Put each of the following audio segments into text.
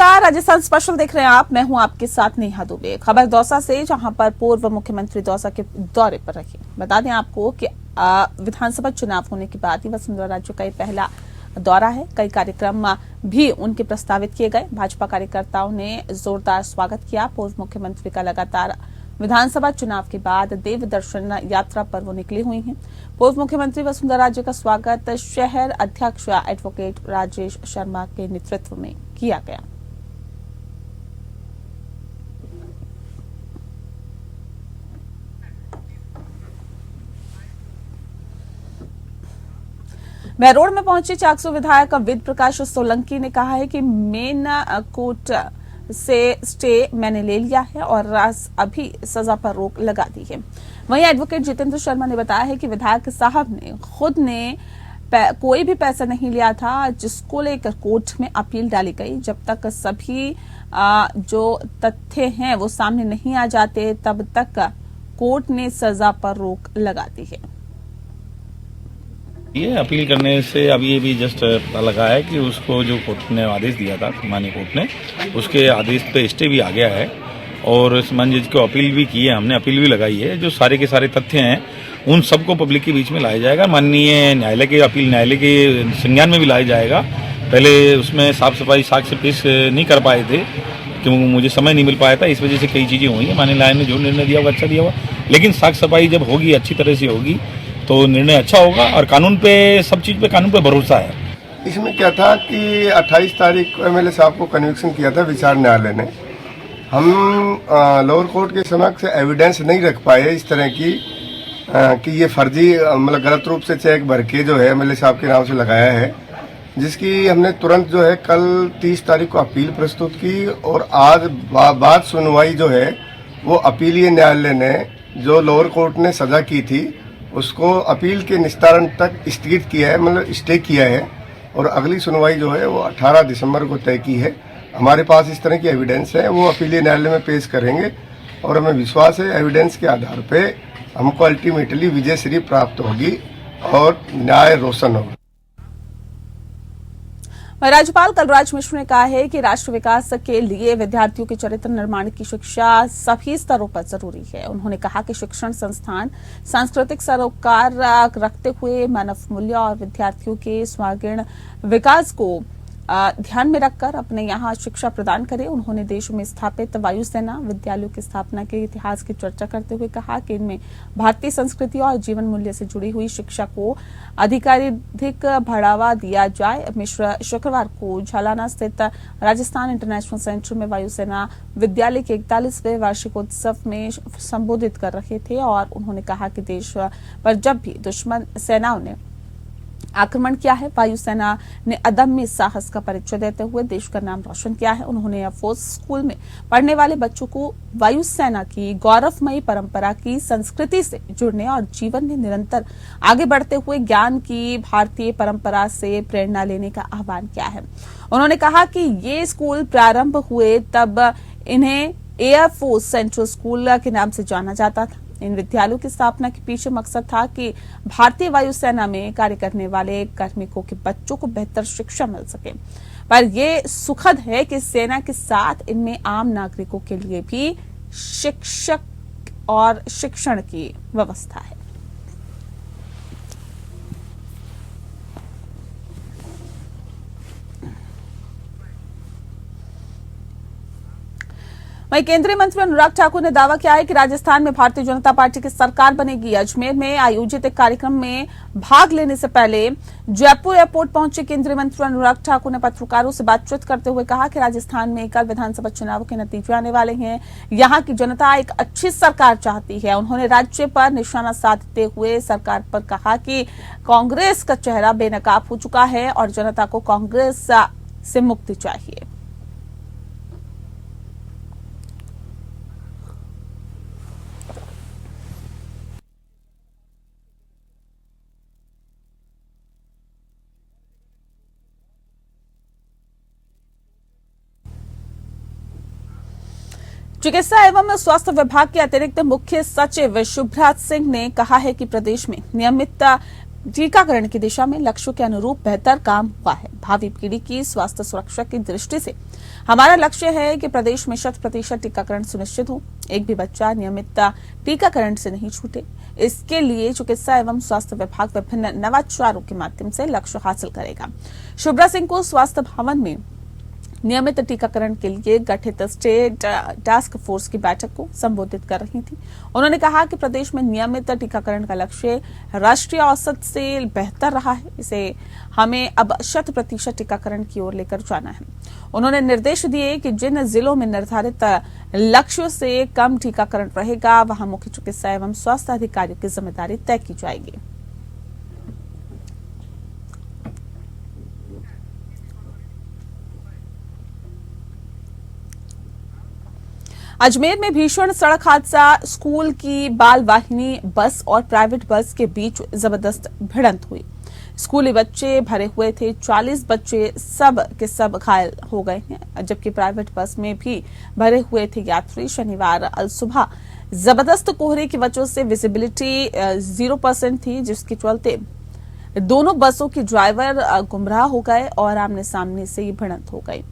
नमस्कार, राजस्थान स्पेशल देख रहे हैं आप। मैं हूं आपके साथ नेहा दुबे। खबर दौसा से, जहां पर पूर्व मुख्यमंत्री दौसा के दौरे पर रहे। बता दें आपको कि विधानसभा चुनाव होने के बाद ही वसुंधरा राजे का ये पहला दौरा है। कई कार्यक्रम भी उनके प्रस्तावित किए गए। भाजपा कार्यकर्ताओं ने जोरदार स्वागत किया। पूर्व मुख्यमंत्री का लगातार विधानसभा चुनाव के बाद देव दर्शन यात्रा पर वो निकली हुई हैं। पूर्व मुख्यमंत्री वसुंधरा राजे का स्वागत शहर अध्यक्ष एडवोकेट राजेश शर्मा के नेतृत्व में किया गया। महरोड में पहुंचे चाकसू विधायक वेद प्रकाश सोलंकी ने कहा है कि मेन कोर्ट से स्टे मैंने ले लिया है और अभी सजा पर रोक लगा दी है। वहीं एडवोकेट जितेंद्र शर्मा ने बताया है कि विधायक साहब ने खुद ने कोई भी पैसा नहीं लिया था, जिसको लेकर कोर्ट में अपील डाली गई। जब तक सभी जो तथ्य हैं वो सामने नहीं आ जाते, तब तक कोर्ट ने सजा पर रोक लगा दी है। ये अपील करने से अभी ये भी जस्ट पता लगा है कि उसको जो कोर्ट ने आदेश दिया था, माननीय कोर्ट ने, उसके आदेश पे स्टे भी आ गया है और माननीय जी को अपील भी की है। हमने अपील भी लगाई है। जो सारे के सारे तथ्य हैं उन सबको पब्लिक के बीच में लाया जाएगा। माननीय न्यायालय के अपील न्यायालय के संज्ञान में भी लाया जाएगा। पहले उसमें साफ सफाई साक्ष्य पेश नहीं कर पाए थे क्योंकि मुझे समय नहीं मिल पाया था। इस वजह से कई चीजें हुई हैं। माननीय न्यायालय ने जो निर्णय दिया वो अच्छा दिया हुआ, लेकिन साक्ष्य सफाई जब होगी, अच्छी तरह से होगी, तो निर्णय अच्छा होगा। और कानून पे, सब चीज पे कानून पे भरोसा है। इसमें क्या था कि 28 तारीख को एमएलए साहब को कन्विक्शन किया था विचार न्यायालय ने। हम लोअर कोर्ट के समक्ष एविडेंस नहीं रख पाए इस तरह की कि ये फर्जी मतलब गलत रूप से चेक भर के जो है एमएलए साहब के नाम से लगाया है, जिसकी हमने तुरंत जो है कल 30 तारीख को अपील प्रस्तुत की और आज बाद सुनवाई जो है वो अपीलीय न्यायालय ने जो लोअर कोर्ट ने सजा की थी उसको अपील के निस्तारण तक स्थगित किया है, मतलब स्टे किया है। और अगली सुनवाई जो है वो 18 दिसंबर को तय की है। हमारे पास इस तरह की एविडेंस है, वो अपीलीय न्यायालय में पेश करेंगे और हमें विश्वास है एविडेंस के आधार पे हमको अल्टीमेटली विजय श्री प्राप्त होगी और न्याय रोशन होगा। राज्यपाल कलराज मिश्र ने कहा है कि राष्ट्र विकास के लिए विद्यार्थियों के चरित्र निर्माण की शिक्षा सभी स्तरों पर जरूरी है। उन्होंने कहा कि शिक्षण संस्थान सांस्कृतिक सरोकार रखते हुए मानव मूल्य और विद्यार्थियों के सर्वांगीण विकास को ध्यान में रखकर अपने यहाँ शिक्षा प्रदान करें। उन्होंने देश में स्थापित वायुसेना विद्यालयों की स्थापना के इतिहास की चर्चा करते हुए कहा कि इनमें भारतीय संस्कृति और जीवन मूल्य से जुड़ी हुई शिक्षा को अधिक बढ़ावा दिया जाए। मिश्र शुक्रवार को झालाना स्थित राजस्थान इंटरनेशनल सेंटर में वायुसेना विद्यालय के 41वें वार्षिकोत्सव में संबोधित कर रहे थे और उन्होंने कहा कि देश पर जब भी दुश्मन सेनाओं ने आक्रमण किया है, वायुसेना ने अदम्य साहस का परिचय देते हुए देश का नाम रोशन किया है। उन्होंने एयरफोर्स स्कूल में पढ़ने वाले बच्चों को वायुसेना की गौरवमयी परंपरा की संस्कृति से जुड़ने और जीवन में निरंतर आगे बढ़ते हुए ज्ञान की भारतीय परंपरा से प्रेरणा लेने का आह्वान किया है। उन्होंने कहा कि ये स्कूल प्रारंभ हुए तब इन्हें एयरफोर्स सेंट्रल स्कूल के नाम से जाना जाता था। इन विद्यालयों की स्थापना के पीछे मकसद था कि भारतीय वायुसेना में कार्य करने वाले कार्मिकों के बच्चों को बेहतर शिक्षा मिल सके। पर यह सुखद है कि सेना के साथ इनमें आम नागरिकों के लिए भी शिक्षक और शिक्षण की व्यवस्था है। वहीं केंद्रीय मंत्री अनुराग ठाकुर ने दावा किया है कि राजस्थान में भारतीय जनता पार्टी की सरकार बनेगी। अजमेर में आयोजित एक कार्यक्रम में भाग लेने से पहले जयपुर एयरपोर्ट पहुंचे केंद्रीय मंत्री अनुराग ठाकुर ने पत्रकारों से बातचीत करते हुए कहा कि राजस्थान में कल विधानसभा चुनाव के नतीजे आने वाले हैं। यहां की जनता एक अच्छी सरकार चाहती है। उन्होंने राज्य पर निशाना साधते हुए सरकार पर कहा कि कांग्रेस का चेहरा बेनकाब हो चुका है और जनता को कांग्रेस से मुक्ति चाहिए। चिकित्सा एवं स्वास्थ्य विभाग के अतिरिक्त मुख्य सचिव शुभ्राज सिंह ने कहा है कि प्रदेश में नियमित टीकाकरण की दिशा में लक्ष्यों के अनुरूप बेहतर काम हुआ है। भावी पीढ़ी की स्वास्थ्य सुरक्षा की दृष्टि से हमारा लक्ष्य है कि प्रदेश में 100% टीकाकरण सुनिश्चित हो, एक भी बच्चा नियमित टीकाकरण से नहीं छूटे। इसके लिए चिकित्सा एवं स्वास्थ्य विभाग विभिन्न नवाचारों के माध्यम से लक्ष्य हासिल करेगा। शुभ्रा सिंह को स्वास्थ्य भवन में नियमित टीकाकरण के लिए गठित स्टेट टास्क फोर्स की बैठक को संबोधित कर रही थी। उन्होंने कहा कि प्रदेश में नियमित टीकाकरण का लक्ष्य राष्ट्रीय औसत से बेहतर रहा है। इसे हमें अब 100% टीकाकरण की ओर लेकर जाना है। उन्होंने निर्देश दिए कि जिन जिलों में निर्धारित लक्ष्यों से कम टीकाकरण रहेगा, वहां मुख्य चिकित्सा एवं स्वास्थ्य अधिकारियों की जिम्मेदारी तय की जाएगी। अजमेर में भीषण सड़क हादसा, स्कूल की बाल वाहिनी बस और प्राइवेट बस के बीच जबरदस्त भिड़ंत हुई। स्कूली बच्चे भरे हुए थे, 40 बच्चे सब के सब घायल हो गए हैं, जबकि प्राइवेट बस में भी भरे हुए थे यात्री। शनिवार सुबह जबरदस्त कोहरे की वजह से विजिबिलिटी 0% थी, जिसके चलते दोनों बसों के ड्राइवर गुमराह हो गए और आमने सामने से ही भिड़ंत हो गई।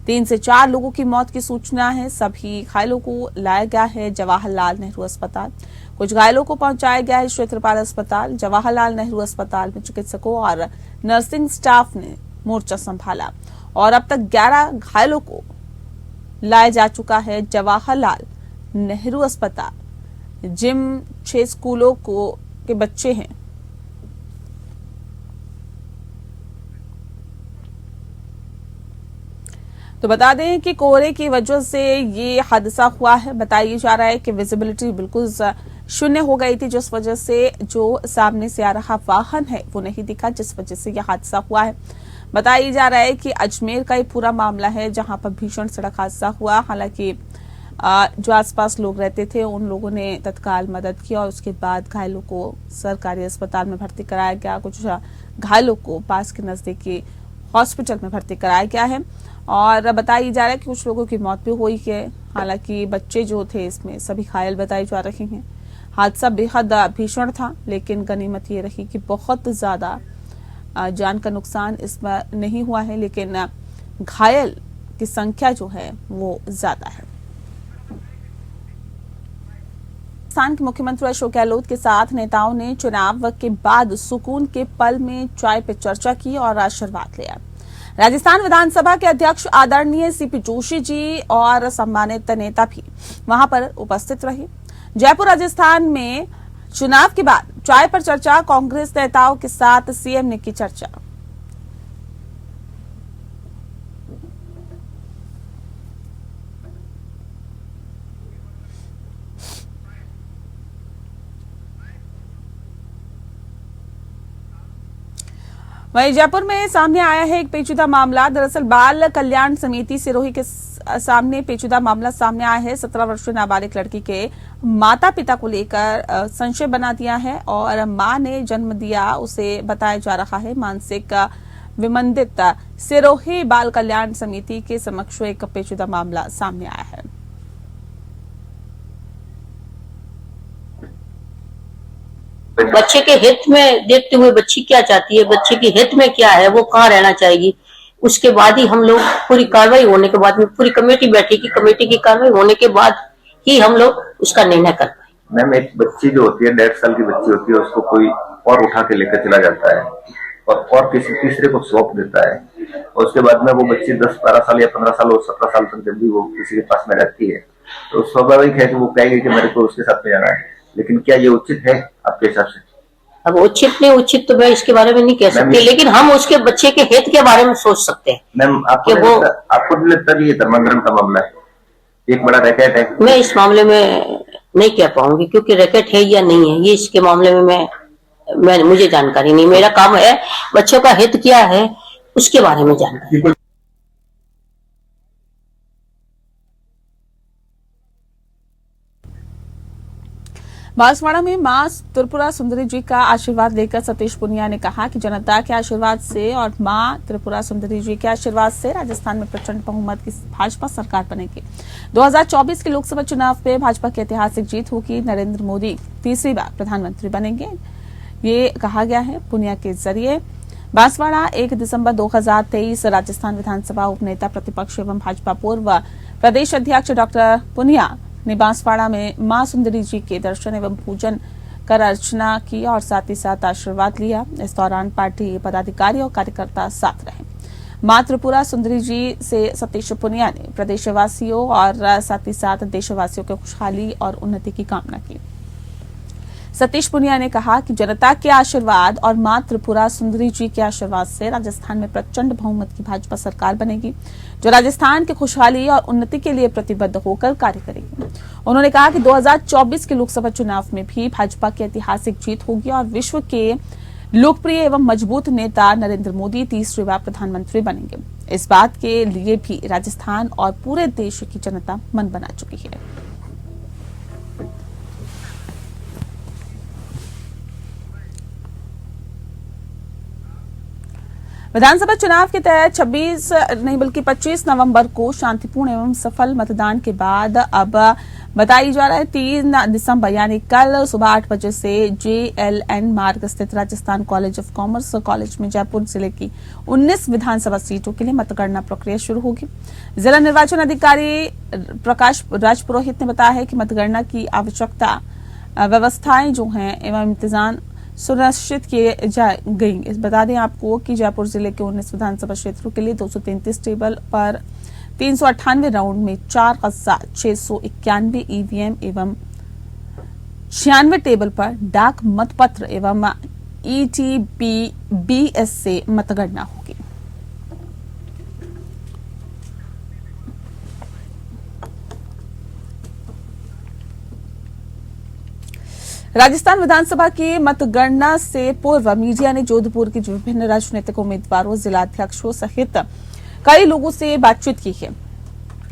3 से 4 लोगों की मौत की सूचना है। सभी घायलों को लाया गया है जवाहरलाल नेहरू अस्पताल। कुछ घायलों को पहुंचाया गया है क्षेत्रपाल अस्पताल। जवाहरलाल नेहरू अस्पताल में चिकित्सकों और नर्सिंग स्टाफ ने मोर्चा संभाला और अब तक 11 घायलों को लाया जा चुका है जवाहरलाल नेहरू अस्पताल। जिम 6 स्कूलों के बच्चे हैं। तो बता दें कि कोहरे की वजह से ये हादसा हुआ है। बताया जा रहा है कि विजिबिलिटी बिल्कुल शून्य हो गई थी, जिस वजह से जो सामने से आ रहा वाहन है वो नहीं दिखा, जिस वजह से यह हादसा हुआ है। बताया जा रहा है कि अजमेर का ये पूरा मामला है जहां पर भीषण सड़क हादसा हुआ। हालांकि जो आसपास लोग रहते थे उन लोगों ने तत्काल मदद की और उसके बाद घायलों को सरकारी अस्पताल में भर्ती कराया गया। कुछ घायलों को पास के नजदीकी हॉस्पिटल में भर्ती कराया गया है और बताया जा रहा है कि कुछ लोगों की मौत भी हुई है। हालांकि बच्चे जो थे इसमें सभी घायल बताए जा रहे हैं। हादसा बेहद भीषण था, लेकिन गनीमत ये रही कि बहुत ज्यादा जान का नुकसान इसमें नहीं हुआ है, लेकिन घायल की संख्या जो है वो ज्यादा है। राजस्थान के मुख्यमंत्री अशोक गहलोत के साथ नेताओं ने चुनाव के बाद सुकून के पल में चाय पे चर्चा की और आशीर्वाद लिया। राजस्थान विधानसभा के अध्यक्ष आदरणीय सीपी जोशी जी और सम्मानित नेता भी वहां पर उपस्थित रहे। जयपुर राजस्थान में चुनाव के बाद चाय पर चर्चा, कांग्रेस नेताओं के साथ सीएम ने की चर्चा। वहीं जयपुर में सामने आया है एक पेचीदा मामला। दरअसल बाल कल्याण समिति सिरोही के सामने पेचीदा मामला सामने आया है। 17 वर्षीय नाबालिग लड़की के माता पिता को लेकर संशय बना दिया है और मां ने जन्म दिया, उसे बताया जा रहा है मानसिक विमंदित। सिरोही बाल कल्याण समिति के समक्ष एक पेचीदा मामला सामने आया है। बच्चे के हित में देखते हुए बच्ची क्या चाहती है, बच्चे के हित में क्या है, वो कहाँ रहना चाहेगी, उसके बाद ही हम लोग पूरी कार्रवाई होने के बाद में पूरी कमेटी बैठेगी, कमेटी की कार्रवाई होने के बाद ही हम लोग उसका निर्णय कर पाएंगे। मैम, एक बच्ची जो होती है 1.5 साल की बच्ची होती है, उसको कोई और उठा के लेकर चला जाता है और किसी तीसरे को सौंप देता है और उसके बाद में वो बच्ची 10-12 साल या 15 साल और 17 साल तक जब भी वो किसी के पास में रहती है तो स्वाभाविक है कि वो कहेगी कि मेरे को उसके साथ में जाना है। लेकिन क्या ये उचित है आपके हिसाब से? अब उचित नहीं उचित तो मैं इसके बारे में नहीं कह सकती, लेकिन हम उसके बच्चे के हित के बारे में सोच सकते हैं। मैम, आपको लगता है ये धर्मांतरण का मामला है, एक बड़ा रैकेट है? मैं इस मामले में नहीं कह पाऊंगी क्योंकि रैकेट है या नहीं है, ये इसके मामले में मैं मुझे जानकारी नहीं। मेरा काम है बच्चों का हित क्या है उसके बारे में जानकारी। बांसवाड़ा में मां त्रिपुरा सुंदरी जी का आशीर्वाद लेकर सतीश पुनिया ने कहा कि जनता के आशीर्वाद से और मां त्रिपुरा सुंदरी जी के आशीर्वाद से राजस्थान में प्रचंड बहुमत की भाजपा सरकार बनेगी। 2024 के लोकसभा चुनाव में भाजपा की ऐतिहासिक जीत होगी। नरेंद्र मोदी तीसरी बार प्रधानमंत्री बनेंगे। ये कहा गया है पुनिया के जरिए। बांसवाड़ा 1 दिसंबर 2023 राजस्थान विधानसभा उपनेता प्रतिपक्ष एवं भाजपा पूर्व प्रदेश अध्यक्ष डॉक्टर पुनिया ने बांसवाड़ा में मां सुंदरी जी के दर्शन एवं पूजन कर अर्चना की और साथ ही साथ आशीर्वाद लिया। इस दौरान पार्टी पदाधिकारी और कार्यकर्ता साथ रहे। मां त्रिपुरा सुंदरी जी से सतीश पुनिया ने प्रदेशवासियों और साथ ही साथ देशवासियों की खुशहाली और उन्नति की कामना की। सतीश पुनिया ने कहा कि जनता के आशीर्वाद और मां त्रिपुरा सुंदरी जी के आशीर्वाद से राजस्थान में प्रचंड बहुमत की भाजपा सरकार बनेगी, जो राजस्थान की खुशहाली और उन्नति के लिए प्रतिबद्ध होकर कार्य करेगी। उन्होंने कहा कि 2024 के लोकसभा चुनाव में भी भाजपा की ऐतिहासिक जीत होगी और विश्व के लोकप्रिय एवं मजबूत नेता नरेंद्र मोदी तीसरी बार प्रधानमंत्री बनेंगे। इस बात के लिए भी राजस्थान और पूरे देश की जनता मन बना चुकी है। विधानसभा चुनाव के तहत 26 नहीं बल्कि 25 नवंबर को शांतिपूर्ण एवं सफल मतदान के बाद अब बताई जा रहा है 3 दिसंबर यानी कल सुबह 8 बजे से JLN मार्ग स्थित Rajasthan college of commerce college में जयपुर जिले की 19 विधानसभा सीटों के लिए मतगणना प्रक्रिया शुरू होगी। जिला निर्वाचन अधिकारी प्रकाश राजपुरोहित ने बताया है कि मतगणना की आवश्यकता व्यवस्थाएं जो हैं एवं इंतजाम सुनिश्चित किए गई। बता दें आपको कि जयपुर जिले के 19 विधानसभा क्षेत्रों के लिए 233 टेबल पर 398 राउंड में 4691 ईवीएम एवं 96 टेबल पर डाक मतपत्र एवं ETBS से मतगणना होगी। राजस्थान विधानसभा की मतगणना से पूर्व मीडिया ने जोधपुर के विभिन्न राजनीतिक उम्मीदवारों, जिलाध्यक्षों सहित कई लोगों से बातचीत की है।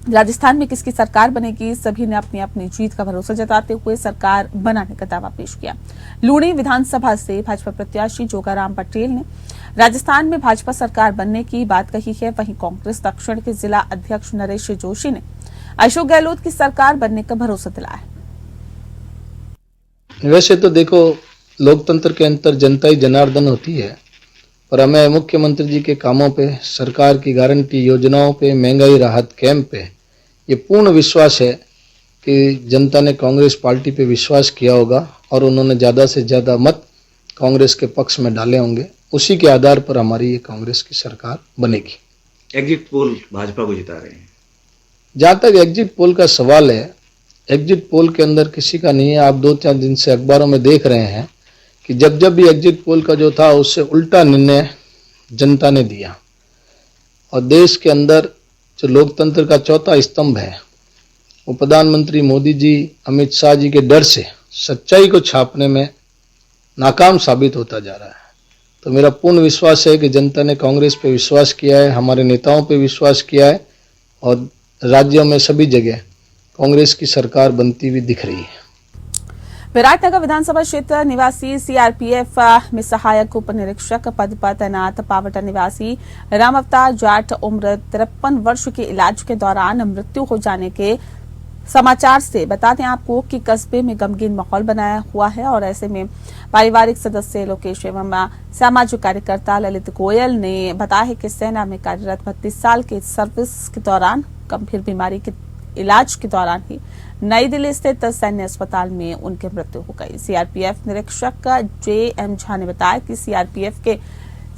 राजस्थान में किसकी सरकार बनेगी, सभी ने अपनी अपनी जीत का भरोसा जताते हुए सरकार बनाने का दावा पेश किया। लूणी विधानसभा से भाजपा प्रत्याशी जोगाराम पटेल ने राजस्थान में भाजपा सरकार बनने की बात कही है। वहीं कांग्रेस दक्षिण के जिला अध्यक्ष नरेश जोशी ने अशोक गहलोत की सरकार बनने का भरोसा दिलाया। वैसे तो देखो, लोकतंत्र के अंतर जनता ही जनार्दन होती है, पर हमें मुख्यमंत्री जी के कामों पे, सरकार की गारंटी योजनाओं पे, महंगाई राहत कैंप पे ये पूर्ण विश्वास है कि जनता ने कांग्रेस पार्टी पे विश्वास किया होगा और उन्होंने ज़्यादा से ज़्यादा मत कांग्रेस के पक्ष में डाले होंगे। उसी के आधार पर हमारी ये कांग्रेस की सरकार बनेगी। एग्जिट पोल भाजपा को जिता रहे हैं। जहाँ तक एग्जिट पोल का सवाल है, एग्जिट पोल के अंदर किसी का नहीं है। आप 2-4 दिन से अखबारों में देख रहे हैं कि जब जब भी एग्जिट पोल का जो था उससे उल्टा निर्णय जनता ने दिया। और देश के अंदर जो लोकतंत्र का चौथा स्तंभ है वो प्रधानमंत्री मोदी जी, अमित शाह जी के डर से सच्चाई को छापने में नाकाम साबित होता जा रहा है। तो मेरा पूर्ण विश्वास है कि जनता ने कांग्रेस पे विश्वास किया है, हमारे नेताओं पे विश्वास किया है और राज्यों में सभी जगह कांग्रेस की सरकार बनती हुई दिख रही है। विराटनगर विधानसभा क्षेत्र निवासी सीआरपीएफ में सहायक उप निरीक्षक पद पर तैनात पावटा निवासी राम अवतार जाट उम्र 53 वर्ष के इलाज के दौरान मृत्यु हो जाने के समाचार से बता दें आपको कि कस्बे में गमगीन माहौल बनाया हुआ है और ऐसे में पारिवारिक सदस्य लोकेश एवं सामाजिक कार्यकर्ता ललित गोयल ने बताया है कि सेना में कार्यरत 32 साल के सर्विस के दौरान गंभीर बीमारी के इलाज के दौरान ही नई दिल्ली स्थित सैन्य अस्पताल में उनकी मृत्यु हो गई। सीआरपीएफ निरीक्षक JM झा ने बताया कि सीआरपीएफ के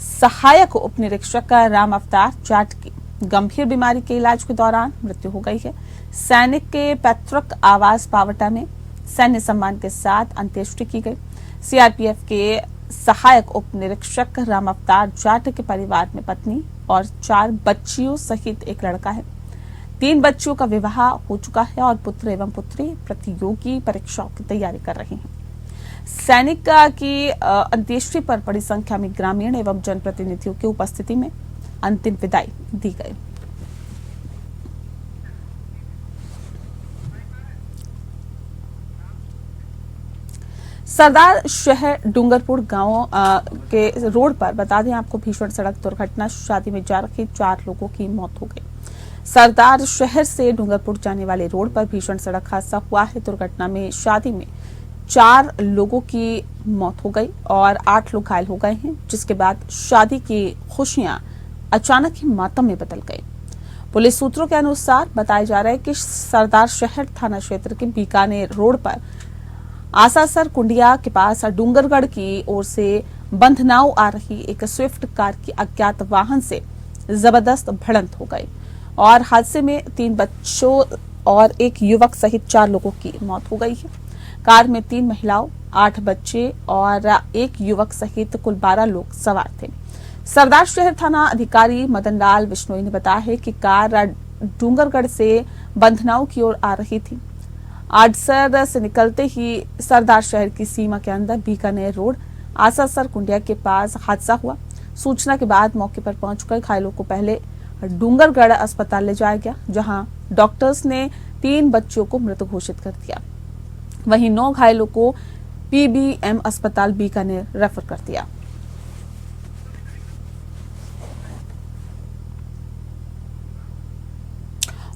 सहायक उप निरीक्षक राम अवतार जाट की गंभीर बीमारी के इलाज के दौरान मृत्यु हो गई है। सैनिक के पैतृक आवास पावटा में सैन्य सम्मान के साथ अंत्येष्टि की गई। सीआरपीएफ के सहायक उप निरीक्षक राम अवतार जाट के परिवार में पत्नी और 4 बच्चियों सहित एक लड़का है। 3 बच्चियों का विवाह हो चुका है और पुत्र एवं पुत्री प्रतियोगी परीक्षाओं की तैयारी कर रहे हैं। सैनिक की अंत्येष्टि पर बड़ी संख्या में ग्रामीण एवं जनप्रतिनिधियों की उपस्थिति में अंतिम विदाई दी गई। सरदार शहर डूंगरपुर गांव के रोड पर बता दें आपको भीषण सड़क दुर्घटना, शादी में जा रहे 4 लोगों की मौत हो गई। सरदार शहर से डूंगरपुर जाने वाले रोड पर भीषण सड़क हादसा हुआ है। दुर्घटना में शादी में 4 लोगों की मौत हो गई और 8 लोग घायल हो गए हैं, जिसके बाद शादी की खुशियां अचानक ही मातम में बदल गई। पुलिस सूत्रों के अनुसार बताया जा रहा है कि सरदार शहर थाना क्षेत्र के बीकानेर रोड पर आसासर कुंडिया के पास डूंगरगढ़ की ओर से बंधनाऊ आ रही एक स्विफ्ट कार की अज्ञात वाहन से जबरदस्त भिड़ंत हो गई और हादसे में 3 बच्चों और एक युवक सहित 4 लोगों की मौत हो गई है। कार में 3 महिलाओं, 8 बच्चे और एक युवक सहित कुल 12 लोग सवार थे। सरदार शहर थाना अधिकारी मदन लाल बिश्नोई ने बताया है कि कार डूंगरगढ़ से बंधनाऊ की ओर आ रही थी। आडसर से निकलते ही सरदार शहर की सीमा के अंदर बीकानेर रोड आसासर कुंडिया के पास हादसा हुआ। सूचना के बाद मौके पर पहुंचकर घायलों को पहले डूंगरगढ़ अस्पताल ले जाया गया, जहां डॉक्टर्स ने 3 बच्चों को मृत घोषित कर दिया। वहीं 9 घायलों को पीबीएम अस्पताल बीकानेर रेफर कर दिया।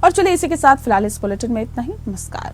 और चलिए इसी के साथ फिलहाल इस बुलेटिन में इतना ही। नमस्कार।